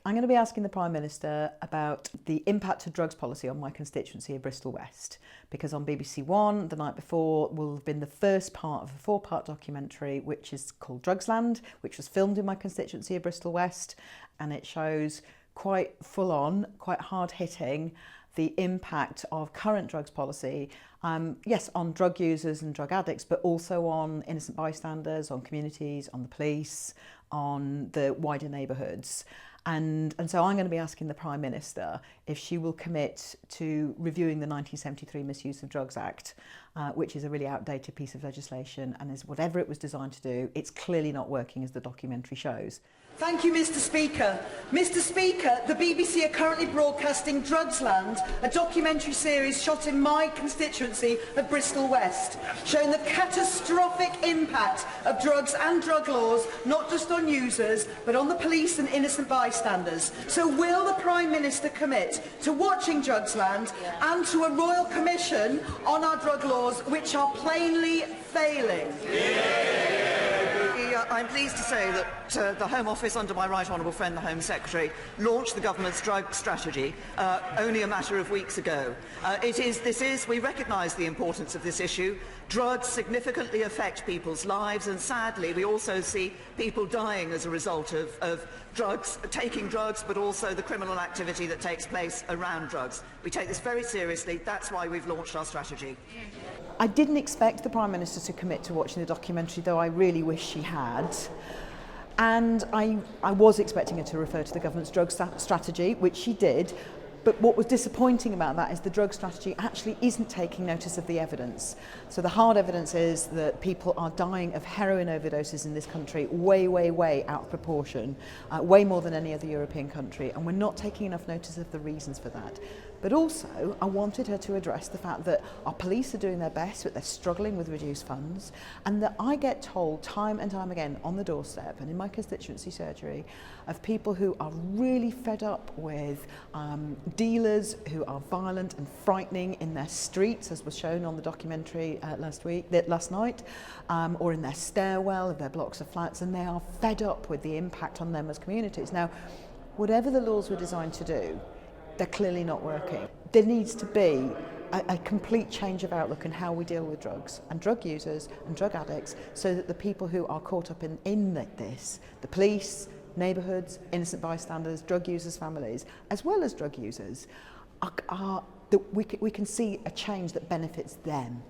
I'm going to be asking the Prime Minister about the impact of drugs policy on my constituency of Bristol West, because on BBC One the night before will have been the first part of a 4-part documentary which is called Drugsland, which was filmed in my constituency of Bristol West, and it shows quite full on, quite hard hitting, the impact of current drugs policy, yes, on drug users and drug addicts, but also on innocent bystanders, on communities, on the police, on the wider neighbourhoods. And so I'm going to be asking the Prime Minister if she will commit to reviewing the 1973 Misuse of Drugs Act, which is a really outdated piece of legislation, and is whatever it was designed to do, it's clearly not working, as the documentary shows. Thank you, Mr. Speaker. Mr. Speaker, the BBC are currently broadcasting Drugsland, a documentary series shot in my constituency of Bristol West, showing the catastrophic impact of drugs and drug laws, not just on users, but on the police and innocent bystanders. So will the Prime Minister commit to watching Drugsland and to a royal commission on our drug laws, which are plainly failing? I'm pleased to say that the Home Office, under my right honourable friend, the Home Secretary, launched the government's drug strategy only a matter of weeks ago. We recognise the importance of this issue. Drugs significantly affect people's lives, and sadly we also see people dying as a result of drugs, taking drugs, but also the criminal activity that takes place around drugs. We take this very seriously. That's why we've launched our strategy. I didn't expect the Prime Minister to commit to watching the documentary, though I really wish she had. And I was expecting her to refer to the government's drug strategy, which she did. But what was disappointing about that is the drug strategy actually isn't taking notice of the evidence. So the hard evidence is that people are dying of heroin overdoses in this country way, way, way out of proportion, way more than any other European country, and we're not taking enough notice of the reasons for that. But also, I wanted her to address the fact that our police are doing their best, but they're struggling with reduced funds, and that I get told time and time again on the doorstep and in my constituency surgery of people who are really fed up with dealers who are violent and frightening in their streets, as was shown on the documentary last night, or in their stairwell of their blocks of flats, and they are fed up with the impact on them as communities. Now, whatever the laws were designed to do, they're clearly not working. There needs to be a complete change of outlook in how we deal with drugs and drug users and drug addicts, so that the people who are caught up in this, the police, neighbourhoods, innocent bystanders, drug users' families, as well as drug users, that we can see a change that benefits them.